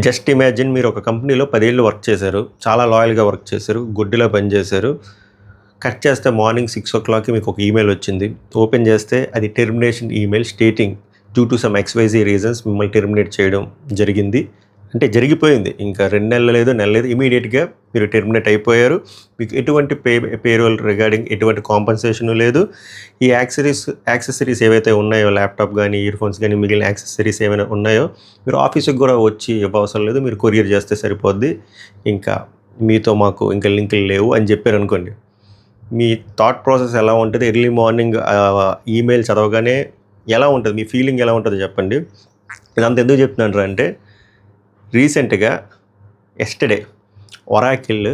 Just imagine మీరు ఒక కంపెనీలో 10 ఏళ్ళు వర్క్ చేశారు. చాలా లాయల్‌గా వర్క్ చేశారు. గుడ్డిలా పనిచేశారు. కట్ చేస్తే మార్నింగ్ 6:00కి మీకు ఒక ఈమెయిల్ వచ్చింది. ఓపెన్ చేస్తే అది termination email stating due to some XYZ reasons మిమ్మల్ని టెర్మినేట్ చేయడం జరిగింది. అంటే జరిగిపోయింది. ఇంకా 2 నెలలు లేదు, నెల లేదు. ఇమ్మీడియేట్‌గా మీరు టెర్మినేట్ అయిపోయారు. మీకు ఎటువంటి పేరోల్ రిగార్డింగ్ ఎటువంటి కాంపెన్సేషన్ లేదు. ఈ యాక్సెసరీస్ ఏవైతే ఉన్నాయో ల్యాప్‌టాప్ గానీ, ఇయర్ ఫోన్స్ గానీ, మిగిలిన యాక్సెసరీస్ ఏమైనా ఉన్నాయో మీరు ఆఫీస్‌కి కూడా వచ్చి ఇవ్వవసరం లేదు. మీరు కొరియర్ చేస్తే సరిపోద్ది. ఇంకా మీతో మాకు ఇంకా లింకులు లేవు అని చెప్పారనుకోండి. మీ థాట్ ప్రాసెస్ ఎలా ఉంటది? ఎర్లీ మార్నింగ్ ఈమెయిల్ చదవగానే ఎలా ఉంటది? మీ ఫీలింగ్ ఎలా ఉంటదో చెప్పండి. ఇదంతా ఎందుకు చెప్తున్నానురా అంటే రీసెంట్‌గా యెస్టర్‌డే ఒరాకిల్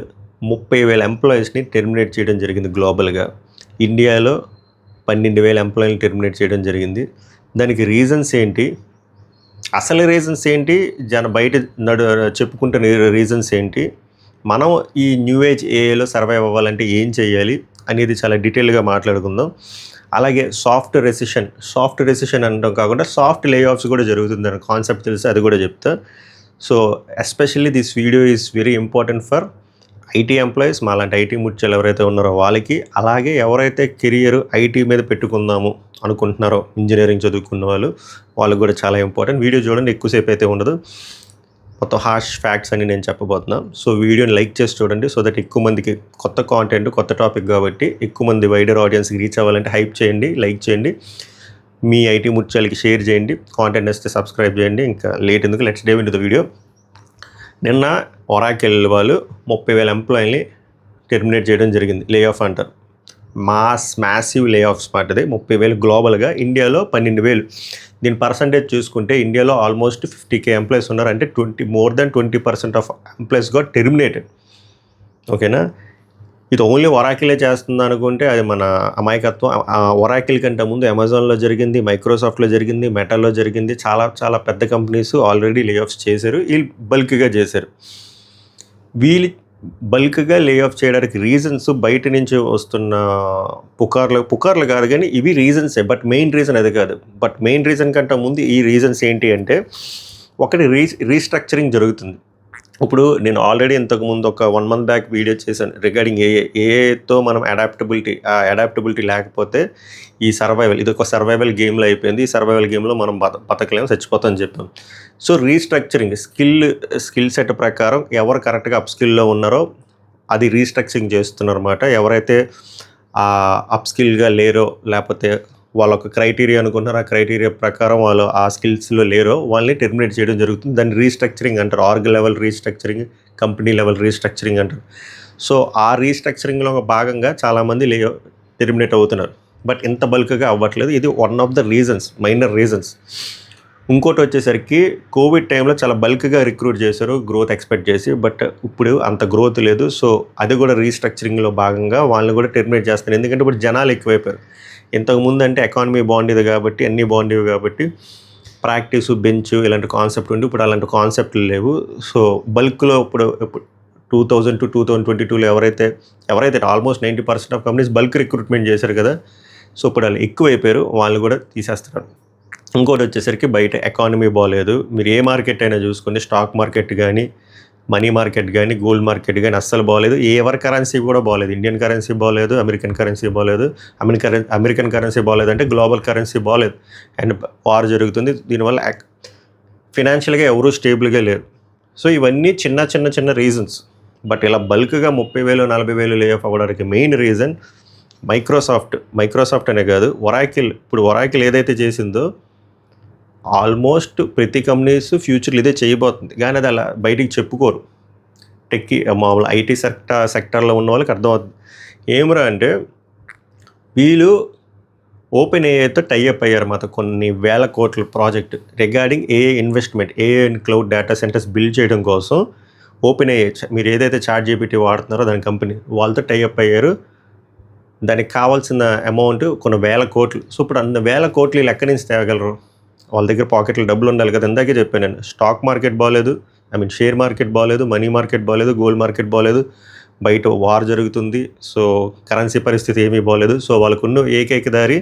30,000 ఎంప్లాయీస్‌ని టెర్మినేట్ చేయడం జరిగింది గ్లోబల్‌గా. ఇండియాలో 12,000 ఎంప్లాయీలని టెర్మినేట్ చేయడం జరిగింది. దానికి రీజన్స్ ఏంటి? అసలు రీజన్స్ ఏంటి? బయట చెప్పుకుంటున్న రీజన్స్ ఏంటి? మనం ఈ న్యూ ఏజ్ ఏఐలో సర్వైవ్ అవ్వాలంటే ఏం చేయాలి? అనేది చాలా డీటెయిల్‌గా మాట్లాడుకుందాం. అలాగే సాఫ్ట్ రెసిషన్ అనడం కాకుండా సాఫ్ట్ లే ఆఫ్స్ కూడా జరుగుతుందన్న కాన్సెప్ట్ తెలుసు, అది కూడా చెప్తా. So especially this video is very important for IT employees, మాలాంటి ఐటీ ముత్యాలు ఎవరైతే ఉన్నారో వాళ్ళకి, అలాగే ఎవరైతే కెరియర్ ఐటీ మీద పెట్టుకుందాము అనుకుంటున్నారో ఇంజనీరింగ్ చదువుకున్న వాళ్ళకి కూడా చాలా ఇంపార్టెంట్. వీడియో చూడండి, ఎక్కువసేపు అయితే ఉండదు. మొత్తం హార్ష్ ఫ్యాక్ట్స్ అని నేను చెప్పబోతున్నా. సో వీడియోని లైక్ చేసి చూడండి, సో దట్ ఎక్కువ మందికి కొత్త కాంటెంట్, కొత్త టాపిక్ కాబట్టి ఎక్కువ మంది వైడర్ ఆడియన్స్కి రీచ్ అవ్వాలంటే హైప్ చేయండి, లైక్ చేయండి, మీ ఐటీ ముత్యాలకి షేర్ చేయండి, కాంటెంట్ వస్తే సబ్స్క్రైబ్ చేయండి. ఇంకా లేట్ ఎందుకు, let's dive into the video. నిన్న ఒరాకిల్ వాళ్ళు 30,000 ఎంప్లాయీని టెర్మినేట్ చేయడం జరిగింది. లే ఆఫ్ అంటారు, మ్యాసివ్ లే ఆఫ్స్ మాట. 30,000 గ్లోబల్గా, ఇండియాలో 12,000. దీని పర్సంటేజ్ చూసుకుంటే ఇండియాలో ఆల్మోస్ట్ 50,000 ఎంప్లాయీస్ ఉన్నారు. అంటే more than 20% of employees got terminated. ఓకేనా? ఇది ఓన్లీ ఒరాకిలే చేస్తుంది అనుకుంటే అది మన అమాయకత్వం. ఒరాకిల్ కంటే ముందు అమెజాన్లో జరిగింది, మైక్రోసాఫ్ట్లో జరిగింది, మెటాలో జరిగింది. చాలా చాలా పెద్ద కంపెనీస్ ఆల్రెడీ లే ఆఫ్స్ చేశారు. వీళ్ళు బల్క్గా చేశారు. వీళ్ళు బల్క్గా లే ఆఫ్ చేయడానికి రీజన్స్ బయట నుంచి వస్తున్న పుకార్లు కాదు, కానీ ఇవి రీజన్సే. బట్ మెయిన్ రీజన్ అది కాదు. బట్ మెయిన్ రీజన్ కంటే ముందు ఈ రీజన్స్ ఏంటి అంటే, ఒకటి రీస్ట్రక్చరింగ్ జరుగుతుంది. ఇప్పుడు నేను ఆల్రెడీ ఇంతకుముందు ఒక 1 month బ్యాక్ వీడియో చేశాను రిగార్డింగ్ ఏఐతో మనం అడాప్టబిలిటీ లేకపోతే ఈ సర్వైవల్, ఇది ఒక సర్వైవల్ గేమ్లో అయిపోయింది. ఈ సర్వైవల్ గేమ్లో మనం బతకలేము, చచ్చిపోతాం అని చెప్పాం. సో రీస్ట్రక్చరింగ్ స్కిల్ సెట్ ప్రకారం ఎవరు కరెక్ట్గా అప్ స్కిల్లో ఉన్నారో అది రీస్ట్రక్చరింగ్ చేస్తున్నారన్నమాట. ఎవరైతే అప్ స్కిల్గా లేరో, లేకపోతే వాళ్ళ ఒక క్రైటీరియా అనుకున్నారు, ఆ క్రైటీరియా ప్రకారం వాళ్ళు ఆ స్కిల్స్లో లేరో వాళ్ళని టెర్మినేట్ చేయడం జరుగుతుంది. దాన్ని రీస్ట్రక్చరింగ్ అంటారు. Org level restructuring, company level restructuring అంటారు. సో ఆ రీస్ట్రక్చరింగ్లో ఒక భాగంగా చాలామంది టెర్మినేట్ అవుతున్నారు. బట్ ఇంత బల్క్గా అవ్వట్లేదు. ఇది one of the reasons, minor reasons. ఇంకోటి వచ్చేసరికి కోవిడ్ టైంలో చాలా బల్క్గా రిక్రూట్ చేశారు గ్రోత్ ఎక్స్పెక్ట్ చేసి. బట్ ఇప్పుడు అంత గ్రోత్ లేదు. సో అది కూడా రీస్ట్రక్చరింగ్లో భాగంగా వాళ్ళని కూడా టెర్మినేట్ చేస్తారు. ఎందుకంటే ఇప్పుడు జనాలు ఎక్కువైపోయారు. ఇంతకుముందు అంటే ఎకానమీ బాగుండేది కాబట్టి, అన్నీ బాగుండేవి కాబట్టి ప్రాక్టీసు, బెంచ్ ఇలాంటి కాన్సెప్ట్ ఉండి, ఇప్పుడు అలాంటి కాన్సెప్ట్లు లేవు. సో బల్క్లో ఇప్పుడు 2000 to 2022లో ఎవరైతే almost 90% of companies bulk recruitment చేశారు కదా. సో ఇప్పుడు వాళ్ళు ఎక్కువైపోయారు, వాళ్ళు కూడా తీసేస్తున్నారు. ఇంకోటి వచ్చేసరికి బయట ఎకానమీ బాగలేదు. మీరు ఏ మార్కెట్ అయినా చూసుకోండి, స్టాక్ మార్కెట్ కానీ, మనీ మార్కెట్ కానీ, గోల్డ్ మార్కెట్ కానీ అస్సలు బాగలేదు. ఎవరి కరెన్సీ కూడా బాగలేదు. ఇండియన్ కరెన్సీ బాగలేదు, అమెరికన్ కరెన్సీ బాగలేదు. అమెరికన్ కరెన్సీ బాగలేదు అంటే గ్లోబల్ కరెన్సీ బాగలేదు. అండ్ వార్ జరుగుతుంది. దీనివల్ల ఫినాన్షియల్గా ఎవరూ స్టేబుల్గా లేరు. సో ఇవన్నీ చిన్న రీజన్స్. బట్ ఇలా బల్క్గా 30,000, 40,000 లే ఆఫ్ అవ్వడానికి మెయిన్ రీజన్ మైక్రోసాఫ్ట్ అనే కాదు, ఒరాకిల్. ఇప్పుడు ఒరాకిల్ ఏదైతే చేసిందో ఆల్మోస్ట్ ప్రతి కంపెనీస్ ఫ్యూచర్లో ఇదే చేయబోతుంది, కానీ అది అలా బయటికి చెప్పుకోరు. మామూలు ఐటీ సెక్టర్లో ఉన్న వాళ్ళకి అర్థమవుతుంది. ఏమరా అంటే వీళ్ళు ఓపెన్ ఏఐతో టైఅప్ అయ్యారు మాతో కొన్ని వేల కోట్ల project regarding AI investment, AI and cloud data centres build చేయడం కోసం. ఓపెన్ ఏఐ, మీరు ఏదైతే చాట్‌జీపీటీ వాడుతున్నారో దాని కంపెనీ వాళ్ళతో టైఅప్ అయ్యారు. దానికి కావాల్సిన అమౌంట్ కొన్ని వేల కోట్లు. సో ఇప్పుడు అన్ని వేల కోట్లు వీళ్ళు ఎక్కడి నుంచి తేగలరు? వాళ్ళ దగ్గర పాకెట్లో డబ్బులు ఉండాలి కదా. ఇందాకే చెప్పాను నేను, స్టాక్ మార్కెట్ బాగలేదు, షేర్ మార్కెట్ బాగలేదు, మనీ మార్కెట్ బాగలేదు, గోల్డ్ మార్కెట్ బాగలేదు, బయట వార్ జరుగుతుంది. సో కరెన్సీ పరిస్థితి ఏమీ బాగలేదు. సో వాళ్ళకున్న ఏకైక దారి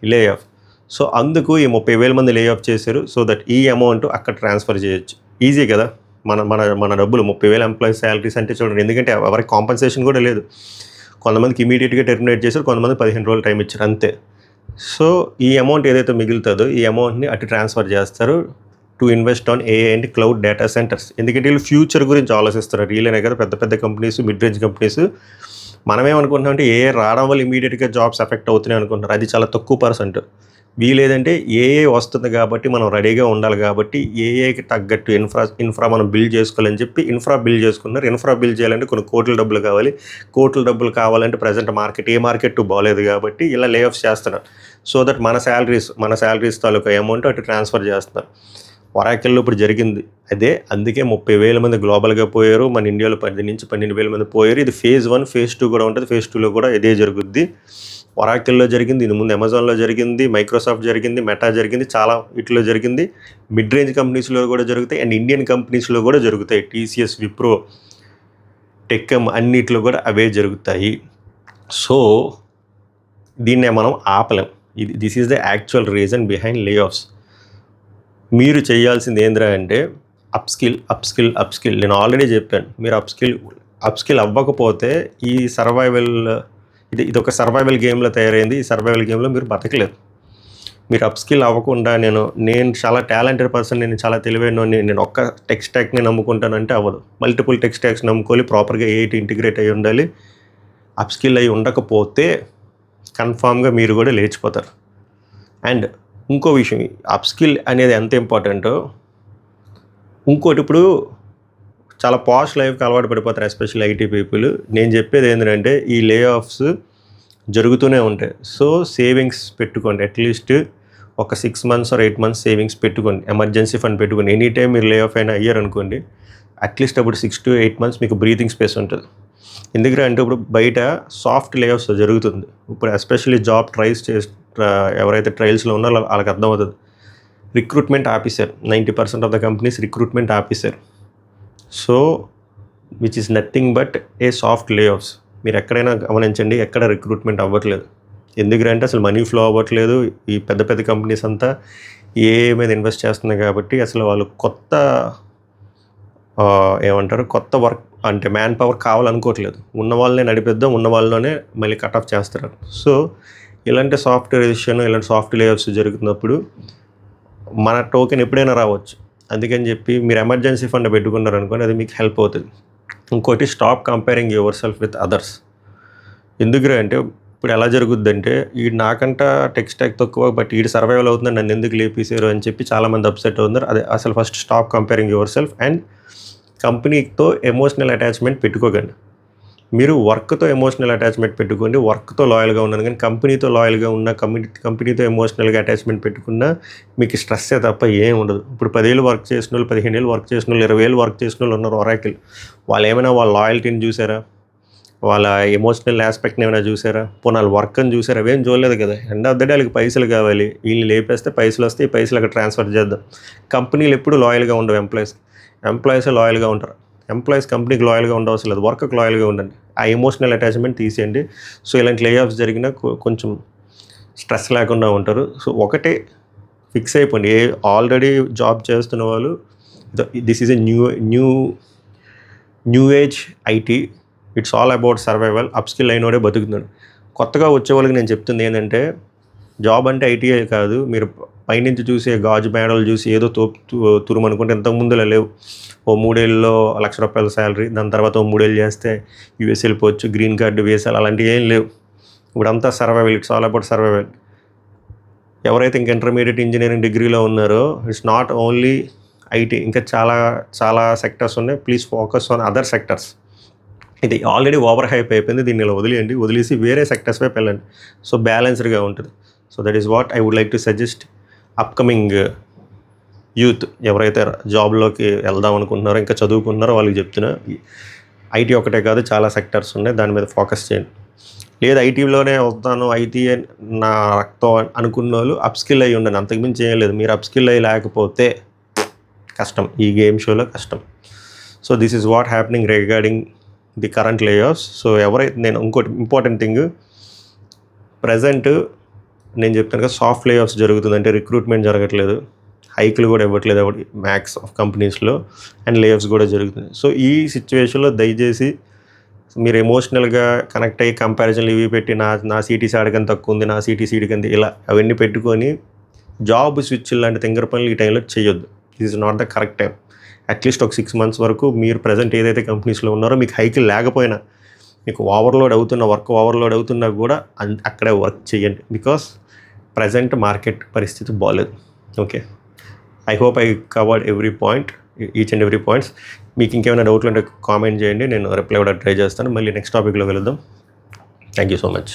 లే ఆఫ్. సో అందుకు ఈ 30,000 మంది లే ఆఫ్ చేశారు. సో దట్ ఈ అమౌంట్ అక్కడ ట్రాన్స్ఫర్ చేయొచ్చు. ఈజీ కదా. మన మన మన డబ్బులు 30,000 ఎంప్లాయీస్ శాలరీస్ అంటే చూడండి, ఎందుకంటే ఎవరికి కాంపన్సేషన్ కూడా లేదు. కొంతమందికి ఇమీడియట్గా టెర్మినేట్ చేశారు, కొంతమంది 15 రోజులు టైం ఇచ్చారు అంతే. సో ఈ అమౌంట్ ఏదైతే మిగులుతుందో ఈ అమౌంట్ని అటు ట్రాన్స్ఫర్ చేస్తారు to invest on AI and cloud data centres. ఎందుకంటే వీళ్ళు ఫ్యూచర్ గురించి ఆలోచిస్తారు. వీళ్ళనే కదా పెద్ద పెద్ద కంపెనీస్, మిడ్ రేంజ్ కంపెనీస్. మనమేమనుకుంటున్నాం అంటే ఏఐ రావడం వల్ల ఇమీడియట్గా జాబ్స్ ఎఫెక్ట్ అవుతున్నాయి అనుకుంటున్నారు. అది చాలా తక్కువ పర్సెంట్. వీలేదంటే ఏఐ వస్తుంది కాబట్టి మనం రెడీగా ఉండాలి, కాబట్టి ఏఐకి తగ్గట్టు ఇన్ఫ్రా మనం బిల్డ్ చేసుకోవాలని చెప్పి ఇన్ఫ్రా బిల్డ్ చేసుకున్నారు. ఇన్ఫ్రా బిల్డ్ చేయాలంటే కొన్ని కోట్ల డబ్బులు కావాలి. కోట్ల డబ్బులు కావాలంటే ప్రజెంట్ ఏ మార్కెట్ బాగలేదు కాబట్టి ఇలా లే ఆఫ్స్ చేస్తున్నారు. సో దట్ మన శాలరీస్ తాలూకా అమౌంట్ అటు ట్రాన్స్ఫర్ చేస్తున్నారు. ఒరాకిల్లో ఇప్పుడు జరిగింది అదే. అందుకే 30,000 మంది గ్లోబల్గా పోయారు. మన ఇండియాలో 10 నుంచి 12,000 మంది పోయారు. ఇది ఫేజ్ 1, ఫేజ్ 2 కూడా ఉంటుంది. ఫేజ్ 2లో కూడా ఇదే జరుగుద్ది. ఒరాకిల్లో జరిగింది, ఇది ముందు అమెజాన్లో జరిగింది, మైక్రోసాఫ్ట్ జరిగింది, మెటా జరిగింది, చాలా వీటిలో జరిగింది. మిడ్ రేంజ్ కంపెనీస్లో కూడా జరుగుతాయి అండ్ ఇండియన్ కంపెనీస్లో కూడా జరుగుతాయి. టీసీఎస్, విప్రో, టెక్కమ్ అన్నిట్లో కూడా అవే జరుగుతాయి. సో దీన్నే మనం ఆపలేం. This is the actual reason behind layoffs. మీరు చేయాల్సింది ఏంద్రా అంటే అప్స్కిల్. నేను ఆల్రెడీ చెప్పాను, మీరు అప్స్కిల్ అవ్వకపోతే ఈ సర్వైవల్ ఇది ఒక సర్వైవల్ గేమ్లో తయారైంది. ఈ సర్వైవల్ గేమ్లో మీరు బతకలేదు. మీరు అప్స్కిల్ అవ్వకుండా నేను చాలా టాలెంటెడ్ పర్సన్, నేను చాలా తెలివైన, నేను ఒక్క టెక్ స్టాక్ని నమ్ముకుంటానంటే అవ్వదు. మల్టిపుల్ టెక్ స్టాక్స్ నమ్ముకోవాలి, ప్రాపర్గా ఏఐటి ఇంటిగ్రేట్ అయ్యి ఉండాలి. అప్స్కిల్ అయ్యి ఉండకపోతే కన్ఫామ్గా మీరు కూడా లేచిపోతారు. అండ్ ఇంకో విషయం, అప్స్కిల్ అనేది ఎంత ఇంపార్టెంటో ఇంకోటి, ఇప్పుడు చాలా పాష్ లైఫ్కి అలవాటు పడిపోతారు ఎస్పెషల్లీ ఐటీ పీపుల్. నేను చెప్పేది ఏంటంటే ఈ లే ఆఫ్స్ జరుగుతూనే ఉంటాయి. సో సేవింగ్స్ పెట్టుకోండి, అట్లీస్ట్ ఒక 6 months or 8 months సేవింగ్స్ పెట్టుకోండి. ఎమర్జెన్సీ ఫండ్ పెట్టుకోండి. ఎనీ టైం మీరు లే ఆఫ్ అయినా అయ్యారనుకోండి, అట్లీస్ట్ అప్పుడు 6 to 8 months మీకు బ్రీతింగ్ స్పేస్ ఉంటుంది. ఎందుకంటే ఇప్పుడు బయట సాఫ్ట్ లే ఆఫ్స్ జరుగుతుంది. ఇప్పుడు ఎస్పెషల్లీ జాబ్ ఎవరైతే ట్రయల్స్లో ఉన్నారో వాళ్ళకి అర్థమవుతుంది. రిక్రూట్మెంట్ ఆపేశారు. 90% ఆఫ్ ద కంపెనీస్ రిక్రూట్మెంట్ ఆపేశారు. So which is nothing but a soft లే ఆఫ్స్. మీరు ఎక్కడైనా గమనించండి, ఎక్కడ రిక్రూట్మెంట్ అవ్వట్లేదు. ఎందుకంటే అసలు మనీ ఫ్లో అవ్వట్లేదు. ఈ పెద్ద పెద్ద కంపెనీస్ అంతా ఏఐ మీద ఇన్వెస్ట్ చేస్తున్నాయి కాబట్టి అసలు వాళ్ళు కొత్త కొత్త వర్క్ అంటే మ్యాన్ పవర్ కావాలనుకోవట్లేదు. ఉన్న వాళ్ళనే నడిపిద్దాం, ఉన్న వాళ్ళలోనే మళ్ళీ కట్ ఆఫ్ చేస్తారు. సో ఇలాంటి సాఫ్ట్వేర్ ఎడిషన్, ఇలాంటి సాఫ్ట్ లే ఆఫ్స్ జరుగుతున్నప్పుడు మన టోకెన్ ఎప్పుడైనా రావచ్చు. అందుకని చెప్పి మీరు ఎమర్జెన్సీ ఫండ్ పెట్టుకున్నారు అనుకోండి, అది మీకు హెల్ప్ అవుతుంది. ఇంకోటి, stop comparing your self with others. ఎందుకు అంటే ఇప్పుడు ఎలా జరుగుద్దంటే, ఈ నాకంట టెక్ స్టాక్ తక్కువ బట్ ఈ సర్వైవల్ అవుతుందని నన్ను ఎందుకు లేపేశారు అని చెప్పి చాలామంది అప్సెట్ అవుతున్నారు. అదే అసలు first stop comparing your self. And కంపెనీతో ఎమోషనల్ అటాచ్మెంట్ పెట్టుకోకండి. మీరు వర్క్తో ఎమోషనల్ అటాచ్మెంట్ పెట్టుకోండి, వర్క్తో లాయల్గా ఉన్నాను. కానీ కంపెనీతో లాయల్గా ఉన్న, కంపెనీతో ఎమోషనల్గా అటాచ్మెంట్ పెట్టుకున్నా మీకు స్ట్రెస్సే తప్ప ఏం ఉండదు. ఇప్పుడు 10 ఏళ్ళు వర్క్ చేసిన వాళ్ళు, 15 ఏళ్ళు వర్క్ చేసిన వాళ్ళు, 20 ఏళ్ళు వర్క్ చేసిన వాళ్ళు ఉన్నారు ఒరాకిల్. వాళ్ళు ఏమైనా వాళ్ళ లాయల్టీని చూసారా? వాళ్ళ ఎమోషనల్ ఆస్పెక్ట్ని ఏమైనా చూసారా? పోనీ వాళ్ళ వర్క్ని చూసారా? అవేం చూడలేదు కదా. ఎండ్ ఆఫ్ ద డే వాళ్ళకి పైసలు కావాలి. వీళ్ళని లేపేస్తే పైసలు వస్తే ఈ పైసలు అక్కడ ట్రాన్స్ఫర్ చేద్దాం. కంపెనీలు ఎప్పుడు లాయల్గా ఉండవు ఎంప్లాయీసే లాయల్గా ఉంటారు. ఎంప్లాయీస్ కంపెనీకి లాయల్గా ఉండవలసిన లేదు, వర్క్కి లాయల్గా ఉండండి. ఆ ఎమోషనల్ అటాచ్మెంట్ తీసేయండి. సో ఇలాంటి లే ఆఫ్స్ జరిగినా కొంచెం స్ట్రెస్ లేకుండా ఉంటారు. సో ఒకటే ఫిక్స్ అయిపోండి, ఆల్రెడీ జాబ్ చేస్తున్న వాళ్ళు, this is a new age IT. It's all about survival. Upskill అయినోడే బతుకుతున్నాడు. కొత్తగా వచ్చే వాళ్ళకి నేను చెప్తుంది ఏంటంటే, జాబ్ అంటే ఐటీఐ కాదు. మీరు పైనుంచి చూసే గాజు మేడలు చూసి ఏదో తురుమనుకుంటే ఇంతకుముందులో లేవు. ఓ 3 ఏళ్ళలో ₹1,00,000 శాలరీ, దాని తర్వాత ఓ 3 ఏళ్ళు చేస్తే యూఎస్ వెళ్ళిపోవచ్చు, గ్రీన్ కార్డు వేసాలి, అలాంటివి ఏం లేవు. ఇప్పుడంతా survival. It's all about survival. ఎవరైతే ఇంక ఇంటర్మీడియట్ ఇంజనీరింగ్ డిగ్రీలో ఉన్నారో, ఇట్స్ నాట్ ఓన్లీ ఐటీ, ఇంకా చాలా చాలా సెక్టర్స్ ఉన్నాయి. Please focus on other sectors. ఇది ఆల్రెడీ ఓవర్ హైప్ అయిపోయింది. దీన్ని ఇలా వదిలేసి వేరే సెక్టర్స్ వైపు వెళ్ళండి. సో బ్యాలెన్స్డ్గా ఉంటుంది. So that is what I would like to suggest upcoming youth. ఎవరైతే జాబ్లోకి వెళ్దాం అనుకుంటున్నారో, ఇంకా చదువుకుంటున్నారో వాళ్ళకి చెప్తున్నా, ఐటీ ఒకటే కాదు, చాలా సెక్టర్స్ ఉన్నాయి, దాని మీద ఫోకస్ చేయండి. లేదు ఐటీలోనే వస్తాను, ఐటీ నా రక్తం అనుకున్న వాళ్ళు అప్స్కిల్ అయ్యి ఉండండి. అంతకుమించి ఏం లేదు. మీరు అప్స్కిల్ అయ్యి లేకపోతే కష్టం, ఈ గేమ్ షోలో కష్టం. So this is what happening regarding the current లే ఆఫ్స్. సో ఎవరైతే, నేను ఇంకోటి ఇంపార్టెంట్ థింగ్, ప్రజెంట్ నేను చెప్తాను కదా, సాఫ్ట్ లే ఆఫ్స్ జరుగుతుందంటే రిక్రూట్మెంట్ జరగట్లేదు, హైకులు కూడా ఇవ్వట్లేదు ఎవరి మ్యాక్స్ ఆఫ్ కంపెనీస్లో, అండ్ లేఆఫ్స్ కూడా జరుగుతుంది. సో ఈ సిచ్యువేషన్లో దయచేసి మీరు ఎమోషనల్గా కనెక్ట్ అయ్యి కంపారిజన్లు ఇవి పెట్టి నా సిటీసీ ఆడకని తక్కువ ఉంది, నా సిటీసీ ఇడికంది, ఇలా అవన్నీ పెట్టుకొని జాబ్ స్విచ్ లాంటి తింగర పనులు ఈ టైంలో చేయొద్దు. This is not the correct time. At least ఒక 6 months వరకు మీరు ప్రజెంట్ ఏదైతే కంపెనీస్లో ఉన్నారో మీకు హైకిల్ లేకపోయినా, మీకు వర్క్ ఓవర్లోడ్ అవుతున్నా కూడా అక్కడే వర్క్ చేయండి. బికాస్ ప్రజెంట్ మార్కెట్ పరిస్థితి బాగాలేదు. Okay, I hope I covered every point, each and every points. మీకు ఇంకేమైనా డౌట్లు ఉంటే కామెంట్ చేయండి, నేను రిప్లై కూడా ట్రై చేస్తాను. మళ్ళీ నెక్స్ట్ టాపిక్లో వెళ్దాం. Thank you so much.